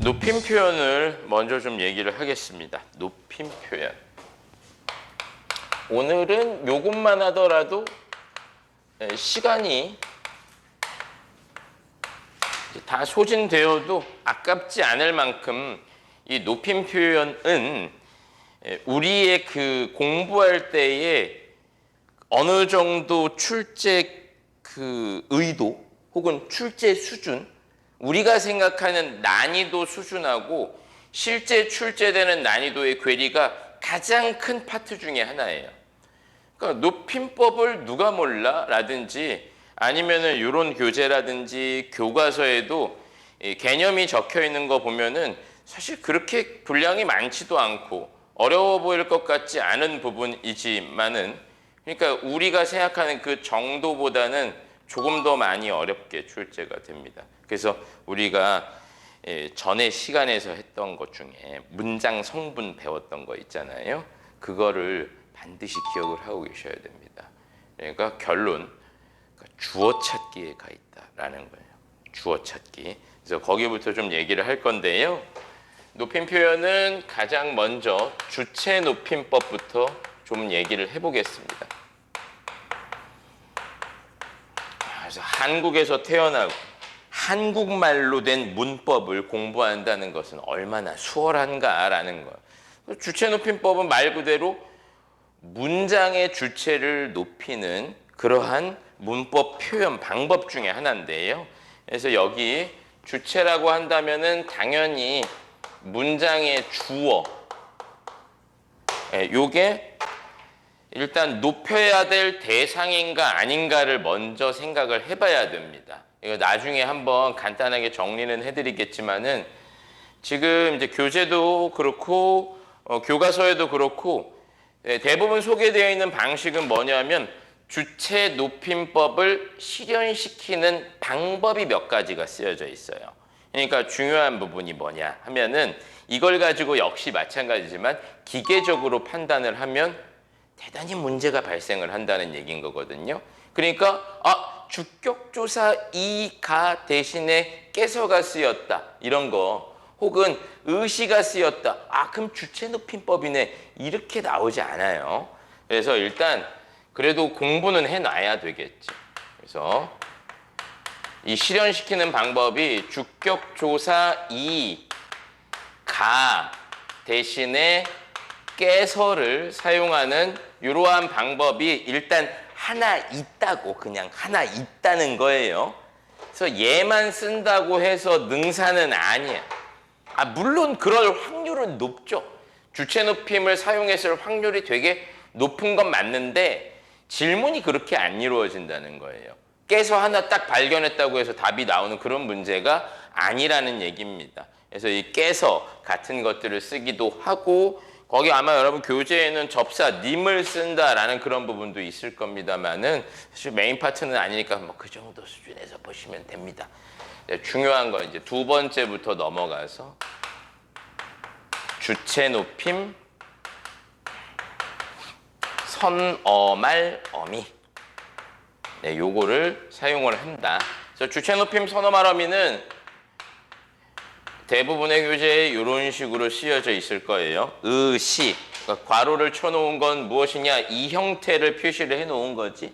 높임 표현을 먼저 좀 얘기를 하겠습니다. 높임 표현. 오늘은 요것만 하더라도 시간이 다 소진되어도 아깝지 않을 만큼 이 높임 표현은 우리의 그 공부할 때에 어느 정도 출제 그 의도 혹은 출제 수준, 우리가 생각하는 난이도 수준하고 실제 출제되는 난이도의 괴리가 가장 큰 파트 중에 하나예요. 그러니까 높임법을 누가 몰라? 라든지 아니면은 이런 교재라든지 교과서에도 개념이 적혀 있는 거 보면은 사실 그렇게 분량이 많지도 않고 어려워 보일 것 같지 않은 부분이지만은, 그러니까 우리가 생각하는 그 정도보다는 조금 더 많이 어렵게 출제가 됩니다. 그래서 우리가 전에 시간에서 했던 것 중에 문장 성분 배웠던 거 있잖아요. 그거를 반드시 기억을 하고 계셔야 됩니다. 그러니까 결론, 주어 찾기에 가 있다라는 거예요. 주어 찾기. 그래서 거기부터 좀 얘기를 할 건데요. 높임 표현은 가장 먼저 주체 높임법부터 좀 얘기를 해보겠습니다. 그래서 한국에서 태어나고 한국말로 된 문법을 공부한다는 것은 얼마나 수월한가라는 거예요. 주체 높임법은 말 그대로 문장의 주체를 높이는 그러한 문법 표현 방법 중에 하나인데요. 그래서 여기 주체라고 한다면은 당연히 문장의 주어, 요게 일단 높여야 될 대상인가 아닌가를 먼저 생각을 해봐야 됩니다. 이거 나중에 한번 간단하게 정리는 해드리겠지만은, 지금 이제 교재도 그렇고 교과서에도 그렇고 대부분 소개되어 있는 방식은 뭐냐면 주체 높임법을 실현시키는 방법이 몇 가지가 쓰여져 있어요. 그러니까 중요한 부분이 뭐냐 하면은, 이걸 가지고 역시 마찬가지지만 기계적으로 판단을 하면 대단히 문제가 발생을 한다는 얘기인 거거든요. 그러니까 주격조사 이가 대신에 깨서가 쓰였다, 이런 거, 혹은 의시가 쓰였다, 그럼 주체 높임법이네, 이렇게 나오지 않아요. 그래서 일단 그래도 공부는 해놔야 되겠지. 그래서 이 실현시키는 방법이 주격조사 이가 대신에 깨서를 사용하는 이러한 방법이 일단 하나 있다고, 그냥 하나 있다는 거예요. 그래서 얘만 쓴다고 해서 능사는 아니야. 물론 그럴 확률은 높죠. 주체 높임을 사용했을 확률이 되게 높은 건 맞는데 질문이 그렇게 안 이루어진다는 거예요. 깨서 하나 딱 발견했다고 해서 답이 나오는 그런 문제가 아니라는 얘기입니다. 그래서 이 깨서 같은 것들을 쓰기도 하고, 거기 아마 여러분 교재에는 접사 님을 쓴다라는 그런 부분도 있을 겁니다만은 사실 메인 파트는 아니니까 뭐 그 정도 수준에서 보시면 됩니다. 중요한 건 이제 두 번째부터 넘어가서 주체 높임, 선어말 어미, 요거를 사용을 한다. 그래서 주체 높임, 선어말 어미는 대부분의 교재에 이런 식으로 쓰여져 있을 거예요. 의시, 그러니까 괄호를 쳐놓은 건 무엇이냐, 이 형태를 표시를 해놓은 거지.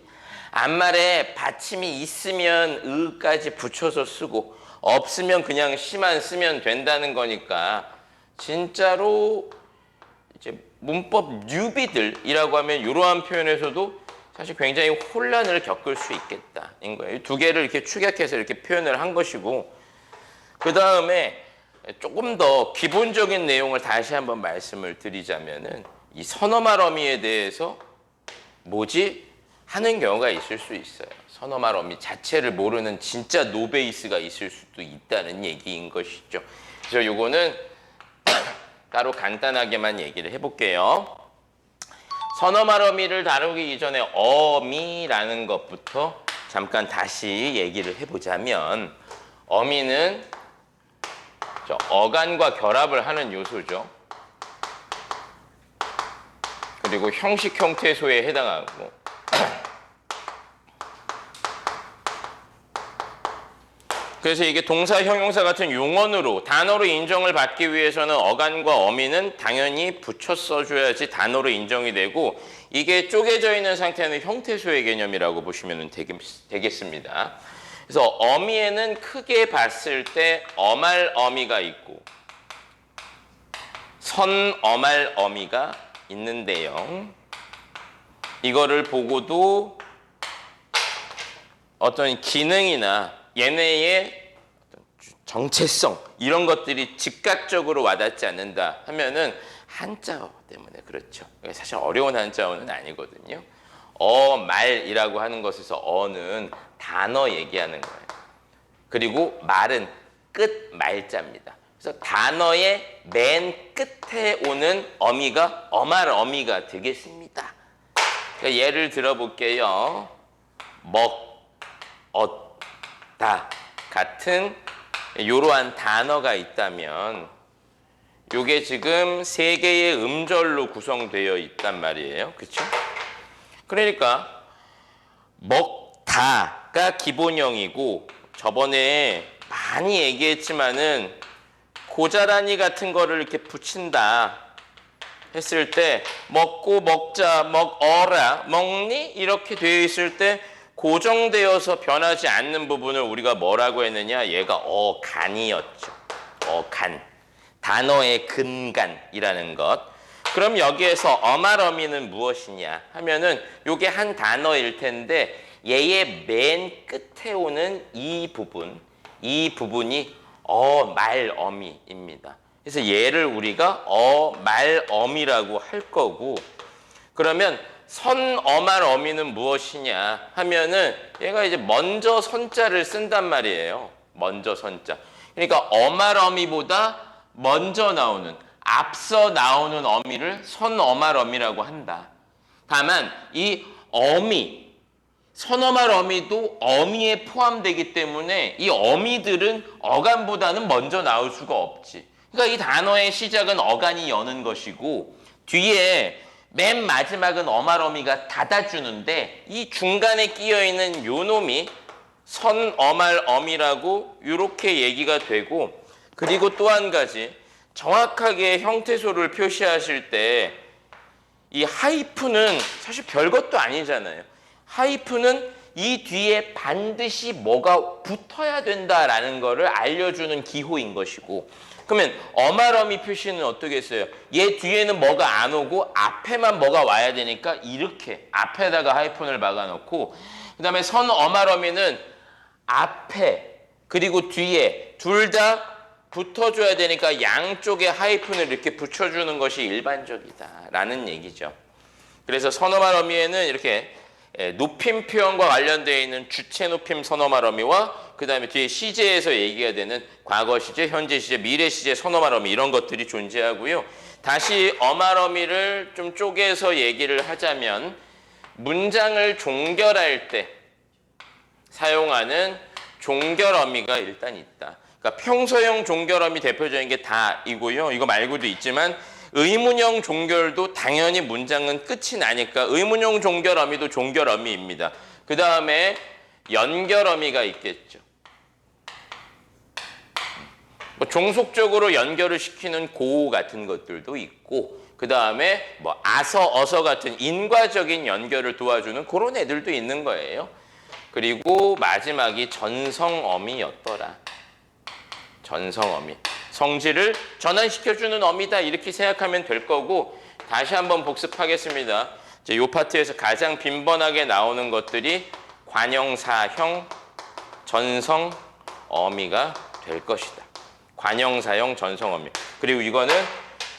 앞말에 받침이 있으면 의까지 붙여서 쓰고 없으면 그냥 시만 쓰면 된다는 거니까, 진짜로 이제 문법 뉴비들이라고 하면 이러한 표현에서도 사실 굉장히 혼란을 겪을 수 있겠다인 거예요. 두 개를 이렇게 축약해서 이렇게 표현을 한 것이고, 그 다음에 조금 더 기본적인 내용을 다시 한번 말씀을 드리자면은, 이 선어말 어미에 대해서 뭐지? 하는 경우가 있을 수 있어요. 선어말 어미 자체를 모르는 진짜 노베이스가 있을 수도 있다는 얘기인 것이죠. 그래서 요거는 따로 간단하게만 얘기를 해볼게요. 선어말 어미를 다루기 이전에 어미라는 것부터 잠깐 다시 얘기를 해보자면, 어미는 어간과 결합을 하는 요소죠. 그리고 형식 형태소에 해당하고, 그래서 이게 동사, 형용사 같은 용언으로 단어로 인정을 받기 위해서는 어간과 어미는 당연히 붙여 써줘야지 단어로 인정이 되고, 이게 쪼개져 있는 상태는 형태소의 개념이라고 보시면 되겠습니다. 그래서 어미에는 크게 봤을 때 어말 어미가 있고 선 어말 어미가 있는데요. 이거를 보고도 어떤 기능이나 얘네의 정체성 이런 것들이 즉각적으로 와닿지 않는다 하면은 한자어 때문에 그렇죠. 사실 어려운 한자어는 아니거든요. 말이라고 하는 것에서 어는 단어 얘기하는 거예요. 그리고 말은 끝 말자입니다. 그래서 단어의 맨 끝에 오는 어미가 어말 어미가 되겠습니다. 그러니까 예를 들어볼게요. 다 같은 이러한 단어가 있다면 이게 지금 세 개의 음절로 구성되어 있단 말이에요. 그렇죠? 그러니까 먹다가 기본형이고, 저번에 많이 얘기했지만은 고자란이 같은 거를 이렇게 붙인다 했을 때 먹고 먹자, 먹어라, 먹니? 이렇게 되어 있을 때 고정되어서 변하지 않는 부분을 우리가 뭐라고 했느냐? 얘가 어간이었죠. 어간. 단어의 근간이라는 것. 그럼 여기에서 어말어미는 무엇이냐 하면은 요게 한 단어일 텐데 얘의 맨 끝에 오는 이 부분이 어말어미입니다. 그래서 얘를 우리가 어말어미라고 할 거고, 그러면 선어말어미는 무엇이냐 하면은 얘가 이제 먼저 선자를 쓴단 말이에요. 먼저 선자. 그러니까 어말어미보다 먼저 나오는, 앞서 나오는 어미를 선어말어미라고 한다. 다만 이 어미, 선어말 어미도 어미에 포함되기 때문에 이 어미들은 어간보다는 먼저 나올 수가 없지. 그러니까 이 단어의 시작은 어간이 여는 것이고 뒤에 맨 마지막은 어말어미가 닫아주는데 이 중간에 끼어있는 요 놈이 선어말어미라고 이렇게 얘기가 되고, 그리고 또 한 가지 정확하게 형태소를 표시하실 때 이 하이픈은 사실 별것도 아니잖아요. 하이픈은 이 뒤에 반드시 뭐가 붙어야 된다라는 거를 알려주는 기호인 것이고, 그러면 어말어미 표시는 어떻게 했어요? 얘 뒤에는 뭐가 안 오고 앞에만 뭐가 와야 되니까 이렇게 앞에다가 하이픈을 박아놓고, 그 다음에 선어말어미는 앞에 그리고 뒤에 둘 다 붙어줘야 되니까 양쪽에 하이픈을 이렇게 붙여주는 것이 일반적이다라는 얘기죠. 그래서 선어말 어미에는 이렇게 높임 표현과 관련되어 있는 주체 높임 선어말 어미와 그 다음에 뒤에 시제에서 얘기가 되는 과거 시제, 현재 시제, 미래 시제, 선어말 어미 이런 것들이 존재하고요. 다시 어말 어미를 좀 쪼개서 얘기를 하자면 문장을 종결할 때 사용하는 종결 어미가 일단 있다. 그러니까 평서형 종결어미 대표적인 게 다이고요. 이거 말고도 있지만 의문형 종결도 당연히 문장은 끝이 나니까 의문형 종결어미도 종결어미입니다. 그 다음에 연결어미가 있겠죠. 뭐 종속적으로 연결을 시키는 고 같은 것들도 있고, 그 다음에 뭐 어서 같은 인과적인 연결을 도와주는 그런 애들도 있는 거예요. 그리고 마지막이 전성어미였더라. 전성어미. 성질을 전환시켜주는 어미다 이렇게 생각하면 될 거고, 다시 한번 복습하겠습니다. 이제 이 파트에서 가장 빈번하게 나오는 것들이 관형사형 전성어미가 될 것이다. 관형사형 전성어미. 그리고 이거는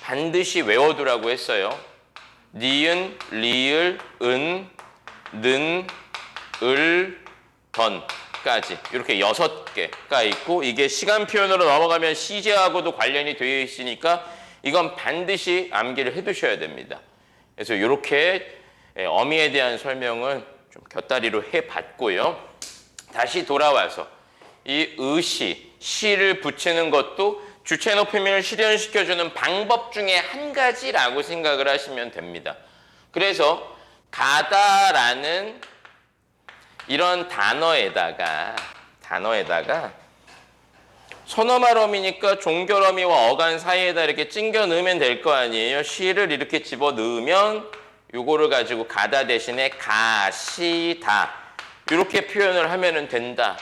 반드시 외워두라고 했어요. 니은, 리을, 은, 는, 을, 던까지 이렇게 6개가 있고, 이게 시간 표현으로 넘어가면 시제하고도 관련이 되어 있으니까 이건 반드시 암기를 해두셔야 됩니다. 그래서 이렇게 어미에 대한 설명은 좀 곁다리로 해봤고요. 다시 돌아와서 이 의시, 시를 붙이는 것도 주체 높임을 실현시켜주는 방법 중에 한 가지라고 생각을 하시면 됩니다. 그래서 가다라는 이런 단어에다가 선어말어미니까 종결어미와 어간 사이에다 이렇게 찡겨 넣으면 될 거 아니에요. 시를 이렇게 집어 넣으면 요거를 가지고 가다 대신에 가시다 이렇게 표현을 하면 된다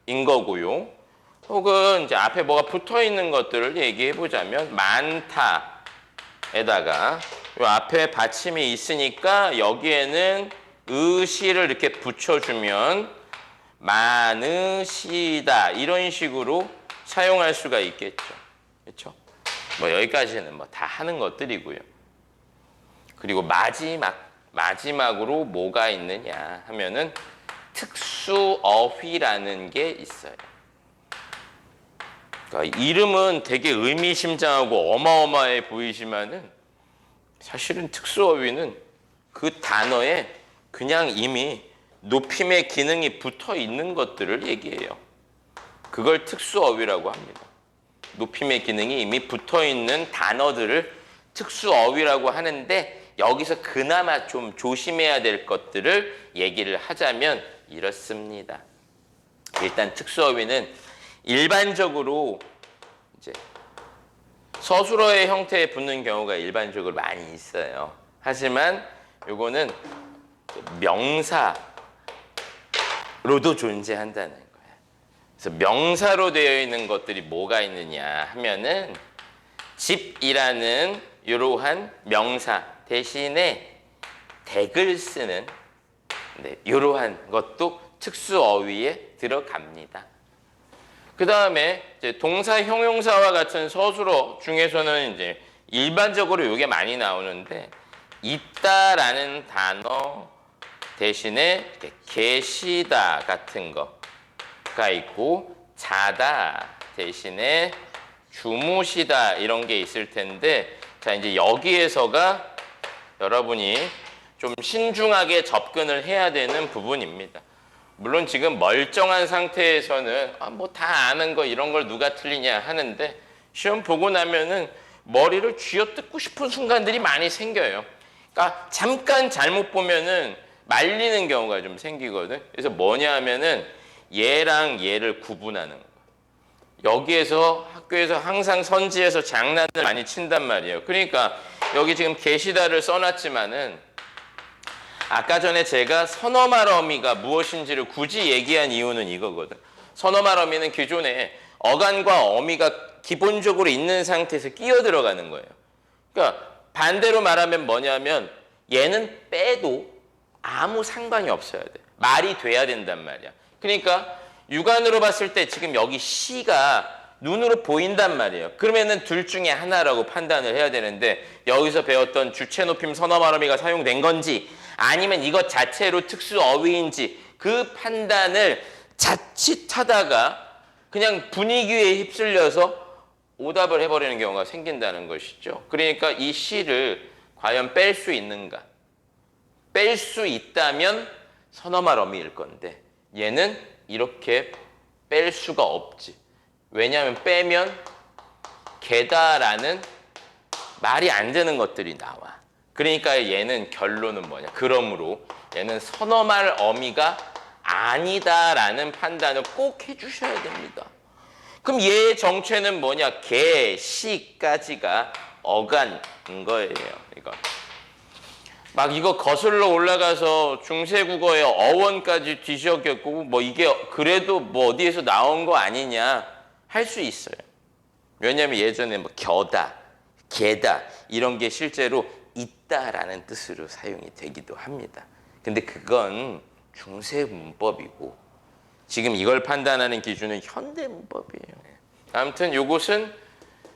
인 거고요. 혹은 이제 앞에 뭐가 붙어 있는 것들을 얘기해 보자면 많다에다가 요 앞에 받침이 있으니까 여기에는 의시를 이렇게 붙여주면 많으시다 이런 식으로 사용할 수가 있겠죠. 그렇죠? 뭐 여기까지는 뭐 다 하는 것들이고요. 그리고 마지막으로 뭐가 있느냐 하면은 특수어휘라는 게 있어요. 그러니까 이름은 되게 의미심장하고 어마어마해 보이지만은 사실은 특수어휘는 그 단어에 그냥 이미 높임의 기능이 붙어 있는 것들을 얘기해요. 그걸 특수어휘라고 합니다. 높임의 기능이 이미 붙어 있는 단어들을 특수어휘라고 하는데 여기서 그나마 좀 조심해야 될 것들을 얘기를 하자면 이렇습니다. 일단 특수어휘는 일반적으로 이제 서술어의 형태에 붙는 경우가 일반적으로 많이 있어요. 하지만 요거는 명사로도 존재한다는 거예요. 그래서 명사로 되어 있는 것들이 뭐가 있느냐 하면은 집이라는 이러한 명사 대신에 댁을 쓰는 이러한 것도 특수어휘에 들어갑니다. 그 다음에 동사, 형용사와 같은 서술어 중에서는 이제 일반적으로 이게 많이 나오는데 있다라는 단어 대신에 계시다 같은 거가 있고 자다 대신에 주무시다 이런 게 있을 텐데 자 이제 여기에서가 여러분이 좀 신중하게 접근을 해야 되는 부분입니다. 물론 지금 멀쩡한 상태에서는 뭐 다 아는 거 이런 걸 누가 틀리냐 하는데 시험 보고 나면은 머리를 쥐어뜯고 싶은 순간들이 많이 생겨요. 그러니까 잠깐 잘못 보면은 말리는 경우가 좀 생기거든. 그래서 뭐냐 하면은 얘랑 얘를 구분하는 거예요. 여기에서 학교에서 항상 선지에서 장난을 많이 친단 말이에요. 그러니까 여기 지금 계시다를 써놨지만은 아까 전에 제가 선어말 어미가 무엇인지를 굳이 얘기한 이유는 이거거든. 선어말 어미는 기존에 어간과 어미가 기본적으로 있는 상태에서 끼어 들어가는 거예요. 그러니까 반대로 말하면 뭐냐면 얘는 빼도 아무 상관이 없어야 돼. 말이 돼야 된단 말이야. 그러니까 육안으로 봤을 때 지금 여기 시가 눈으로 보인단 말이에요. 그러면은 둘 중에 하나라고 판단을 해야 되는데 여기서 배웠던 주체 높임 선어말 어미가 사용된 건지 아니면 이것 자체로 특수어휘인지 그 판단을 자칫하다가 그냥 분위기에 휩쓸려서 오답을 해버리는 경우가 생긴다는 것이죠. 그러니까 이 시를 과연 뺄 수 있는가? 뺄 수 있다면 선어말 어미일 건데 얘는 이렇게 뺄 수가 없지. 왜냐하면 빼면 게다라는 말이 안 되는 것들이 나와. 그러니까 얘는 결론은 뭐냐. 그러므로 얘는 선어말 어미가 아니다라는 판단을 꼭 해주셔야 됩니다. 그럼 얘의 정체는 뭐냐. 개, 시까지가 어간인 거예요. 막 이거 거슬러 올라가서 중세국어의 어원까지 뒤적였고 뭐 이게 그래도 뭐 어디에서 나온 거 아니냐 할 수 있어요. 왜냐하면 예전에 뭐 겨다, 개다 이런 게 실제로 있다라는 뜻으로 사용이 되기도 합니다. 근데 그건 중세 문법이고 지금 이걸 판단하는 기준은 현대 문법이에요. 아무튼 이것은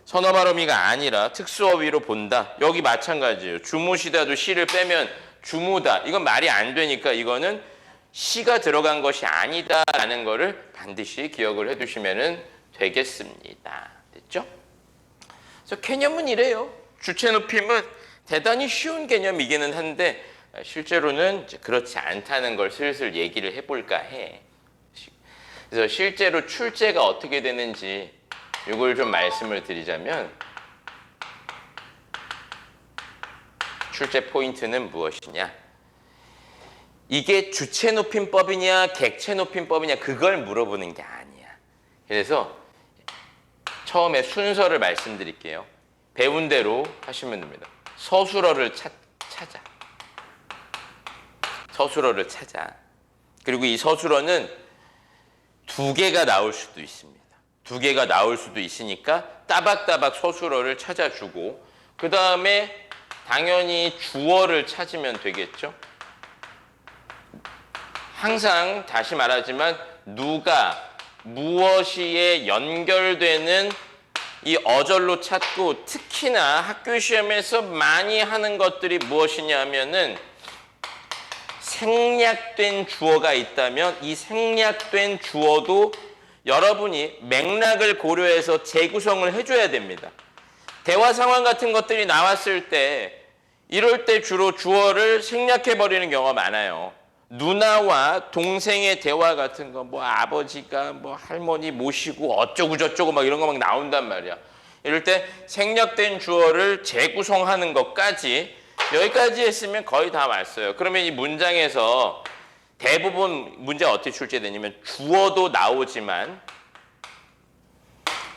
선어말 어미가 아니라 특수어휘로 본다. 여기 마찬가지예요. 주무시다도 시를 빼면 주무다. 이건 말이 안 되니까 이거는 시가 들어간 것이 아니다라는 거를 반드시 기억을 해두시면 되겠습니다. 됐죠? 그래서 개념은 이래요. 주체 높임은 대단히 쉬운 개념이기는 한데 실제로는 그렇지 않다는 걸 슬슬 얘기를 해볼까 해. 그래서 실제로 출제가 어떻게 되는지 이걸 좀 말씀을 드리자면 출제 포인트는 무엇이냐? 이게 주체 높임법이냐 객체 높임법이냐 그걸 물어보는 게 아니야. 그래서 처음에 순서를 말씀드릴게요. 배운 대로 하시면 됩니다. 서술어를 찾아. 서술어를 찾아. 그리고 이 서술어는 두 개가 나올 수도 있습니다. 두 개가 나올 수도 있으니까 따박따박 서술어를 찾아주고 그 다음에 당연히 주어를 찾으면 되겠죠. 항상 다시 말하지만 누가 무엇이에 연결되는 이 어절로 찾고 특히나 학교 시험에서 많이 하는 것들이 무엇이냐면은 생략된 주어가 있다면 이 생략된 주어도 여러분이 맥락을 고려해서 재구성을 해줘야 됩니다. 대화 상황 같은 것들이 나왔을 때 이럴 때 주로 주어를 생략해버리는 경우가 많아요. 누나와 동생의 대화 같은 거, 뭐 아버지가 뭐 할머니 모시고 어쩌고 저쩌고 막 이런 거 막 나온단 말이야. 이럴 때 생략된 주어를 재구성하는 것까지 여기까지 했으면 거의 다 왔어요. 그러면 이 문장에서 대부분 문제가 어떻게 출제되냐면 주어도 나오지만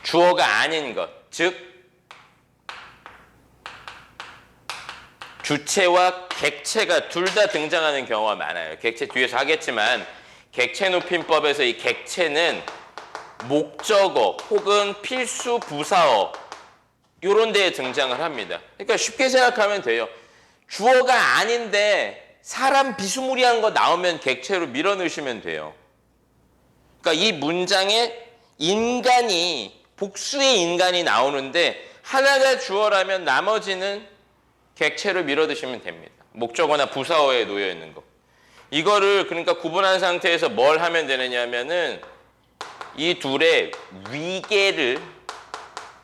주어가 아닌 것, 즉 주체와 객체가 둘 다 등장하는 경우가 많아요. 객체 뒤에서 하겠지만 객체 높임법에서 이 객체는 목적어 혹은 필수 부사어 이런 데에 등장을 합니다. 그러니까 쉽게 생각하면 돼요. 주어가 아닌데 사람 비스무리한 거 나오면 객체로 밀어넣으시면 돼요. 그러니까 이 문장에 인간이 복수의 인간이 나오는데 하나가 주어라면 나머지는 객체로 밀어넣으시면 됩니다. 목적어나 부사어에 놓여 있는 거. 이거를 그러니까 구분한 상태에서 뭘 하면 되느냐면은 이 둘의 위계를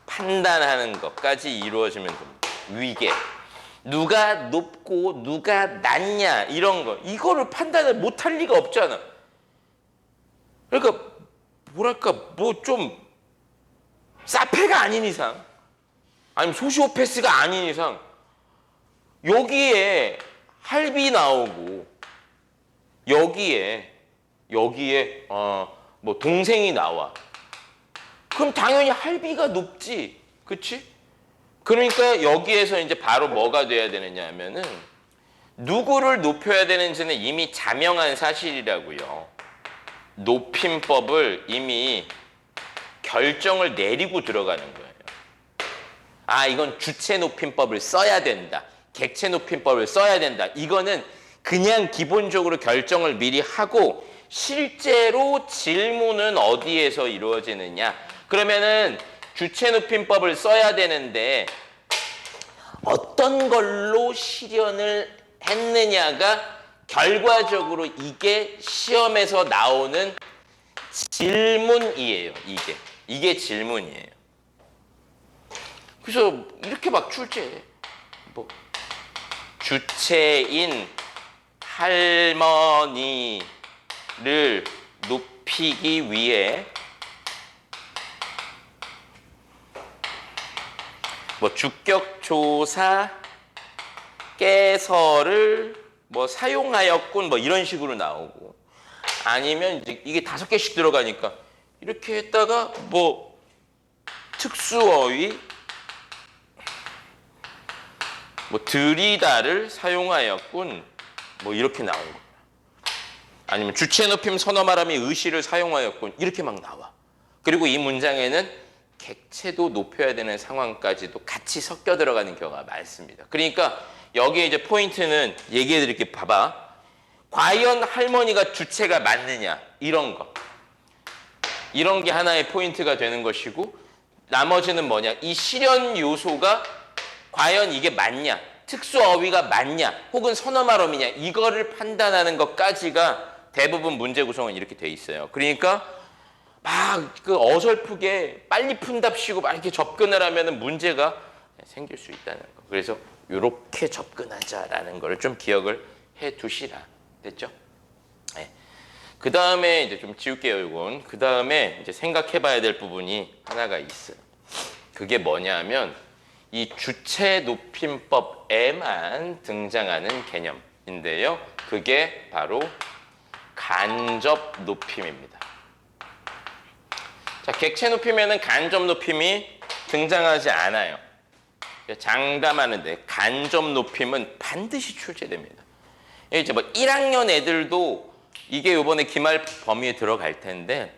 판단하는 것까지 이루어지면 됩니다. 위계. 누가 높고 누가 낮냐 이런 거. 이거를 판단을 못할 리가 없잖아. 그러니까 뭐랄까 뭐 좀 사페가 아닌 이상 아니면 소시오패스가 아닌 이상 여기에 할비 나오고 여기에 뭐 동생이 나와. 그럼 당연히 할비가 높지. 그치? 그러니까 여기에서 이제 바로 뭐가 돼야 되느냐 하면은 누구를 높여야 되는지는 이미 자명한 사실이라고요. 높임법을 이미 결정을 내리고 들어가는 거예요. 아, 이건 주체 높임법을 써야 된다. 객체 높임법을 써야 된다. 이거는 그냥 기본적으로 결정을 미리 하고 실제로 질문은 어디에서 이루어지느냐. 그러면은 주체 높임법을 써야 되는데 어떤 걸로 실현을 했느냐가 결과적으로 이게 시험에서 나오는 질문이에요. 이게 질문이에요. 그래서 이렇게 막 출제해. 뭐 주체인 할머니를 높이기 위해 뭐 주격조사 깨서를 뭐 사용하였군 뭐 이런 식으로 나오고 아니면 이제 이게 5개씩 들어가니까 이렇게 했다가 뭐 특수어휘 뭐 들이다를 사용하였군 뭐 이렇게 나온 거야. 아니면 주체 높임 선어 말함이 의시를 사용하였군 이렇게 막 나와. 그리고 이 문장에는 객체도 높여야 되는 상황까지도 같이 섞여 들어가는 경우가 많습니다. 그러니까 여기에 이제 포인트는 얘기해 드릴게. 봐봐. 과연 할머니가 주체가 맞느냐 이런 거. 이런 게 하나의 포인트가 되는 것이고 나머지는 뭐냐. 이 실현 요소가 과연 이게 맞냐. 특수어휘가 맞냐. 혹은 선어말음이냐. 이거를 판단하는 것까지가 대부분 문제 구성은 이렇게 돼 있어요. 그러니까 막 그 어설프게 빨리 푼답시고 막 이렇게 접근을 하면은 문제가 생길 수 있다는 거. 그래서 이렇게 접근하자라는 거를 좀 기억을 해 두시라. 됐죠? 네. 그 다음에 이제 좀 지울게요, 이건. 그 다음에 이제 생각해 봐야 될 부분이 하나가 있어요. 그게 뭐냐면 이 주체 높임법에만 등장하는 개념인데요. 그게 바로 간접 높임입니다. 자, 객체 높임에는 간접 높임이 등장하지 않아요. 장담하는데 간접 높임은 반드시 출제됩니다. 이제 뭐 1학년 애들도 이게 이번에 기말 범위에 들어갈 텐데,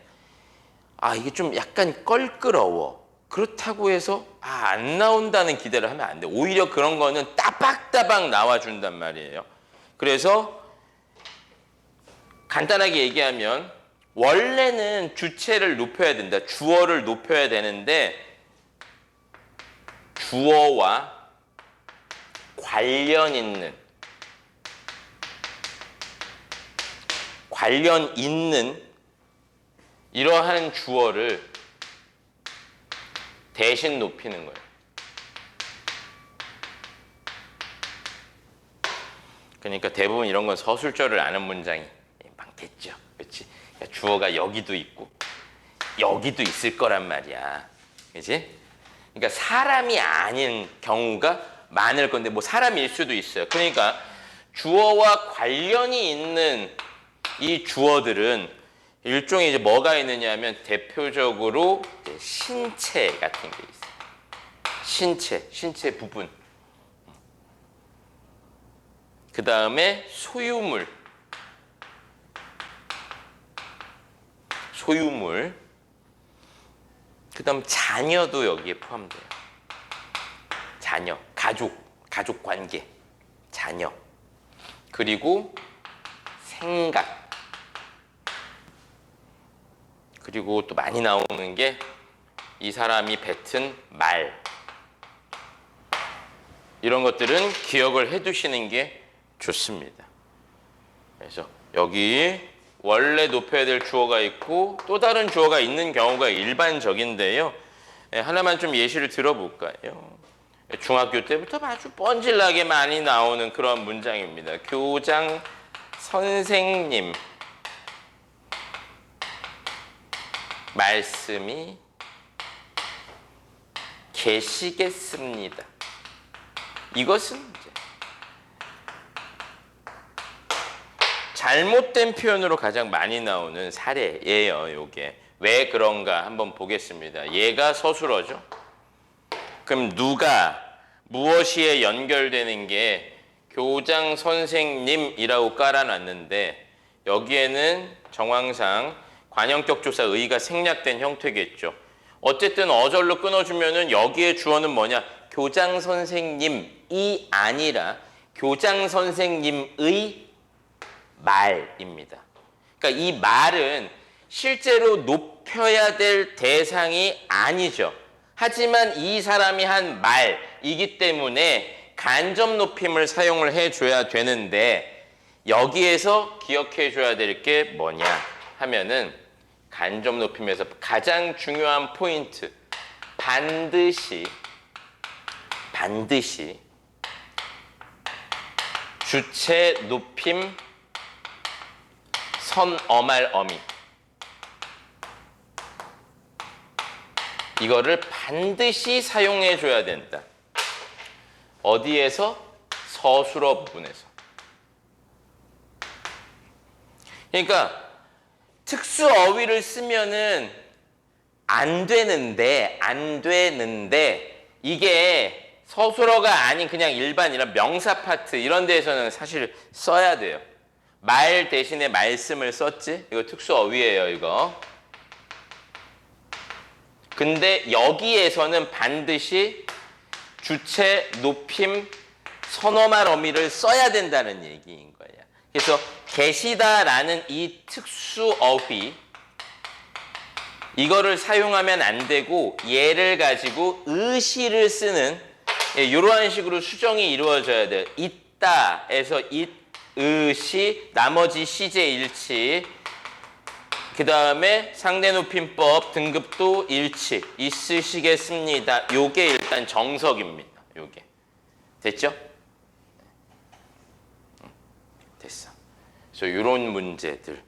이게 좀 약간 껄끄러워. 그렇다고 해서 안 나온다는 기대를 하면 안 돼. 오히려 그런 거는 따박따박 나와준단 말이에요. 그래서 간단하게 얘기하면 원래는 주체를 높여야 된다. 주어를 높여야 되는데 주어와 관련 있는 이러한 주어를 대신 높이는 거예요. 그러니까 대부분 이런 건 서술절을 아는 문장이 많겠죠. 그렇지? 주어가 여기도 있고 여기도 있을 거란 말이야. 그렇지? 그러니까 사람이 아닌 경우가 많을 건데 뭐 사람일 수도 있어요. 그러니까 주어와 관련이 있는 이 주어들은 일종의 이제 뭐가 있느냐면 대표적으로 이제 신체 같은 게 있어요. 신체 부분. 그 다음에 소유물. 그 다음 자녀도 여기에 포함돼요. 자녀, 가족 관계, 자녀. 그리고 생각. 그리고 또 많이 나오는 게 이 사람이 뱉은 말. 이런 것들은 기억을 해두시는 게 좋습니다. 그래서 여기 원래 높여야 될 주어가 있고 또 다른 주어가 있는 경우가 일반적인데요. 하나만 좀 예시를 들어볼까요? 중학교 때부터 아주 뻔질나게 많이 나오는 그런 문장입니다. 교장 선생님 말씀이 계시겠습니다. 이것은 이제 잘못된 표현으로 가장 많이 나오는 사례예요. 요게 왜 그런가 한번 보겠습니다. 얘가 서술어죠. 그럼 누가 무엇이에 연결되는 게 교장 선생님이라고 깔아놨는데 여기에는 정황상 관형격 조사 의가 생략된 형태겠죠. 어쨌든 어절로 끊어주면은 여기에 주어는 뭐냐? 교장 선생님이 아니라 교장 선생님의 말입니다. 그러니까 이 말은 실제로 높여야 될 대상이 아니죠. 하지만 이 사람이 한 말이기 때문에 간접 높임을 사용을 해줘야 되는데 여기에서 기억해줘야 될 게 뭐냐 하면은 간접 높임에서 가장 중요한 포인트 반드시 주체 높임 선어말 어미 이거를 반드시 사용해 줘야 된다. 어디에서? 서술어 부분에서. 그러니까 특수어휘를 쓰면은 안 되는데 이게 서술어가 아닌 그냥 일반 이런 명사 파트 이런 데에서는 사실 써야 돼요. 말 대신에 말씀을 썼지? 이거 특수어휘예요, 이거. 근데 여기에서는 반드시 주체, 높임, 선어말 어미를 써야 된다는 얘기인 거예요. 그래서 계시다라는 이 특수어휘 이거를 사용하면 안 되고 얘를 가지고 의시를 쓰는 이러한 식으로 수정이 이루어져야 돼요. 있다에서 잇, 의시, 나머지 시제 일치 그 다음에 상대높임법 등급도 일치 있으시겠습니다. 요게 일단 정석입니다. 요게 됐죠? 됐어. 그래서 이런 문제들인데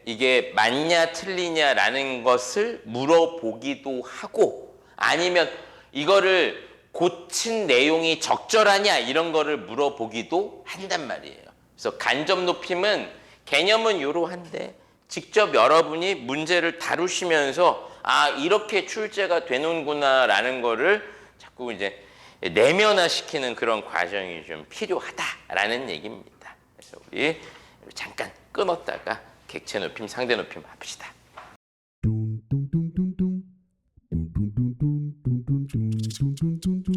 이게 맞냐 틀리냐라는 것을 물어보기도 하고 아니면 이거를 고친 내용이 적절하냐 이런 거를 물어보기도 한단 말이에요. 그래서 간접 높임은 개념은 이러한데 직접 여러분이 문제를 다루시면서 아 이렇게 출제가 되는구나라는 거를 자꾸 이제 내면화시키는 그런 과정이 좀 필요하다라는 얘기입니다. 그래서 우리 잠깐 끊었다가 객체 높임, 상대 높임 합시다. 뚱뚱뚱뚱뚱 뚱뚱뚱뚱뚱뚱뚱뚱뚱뚱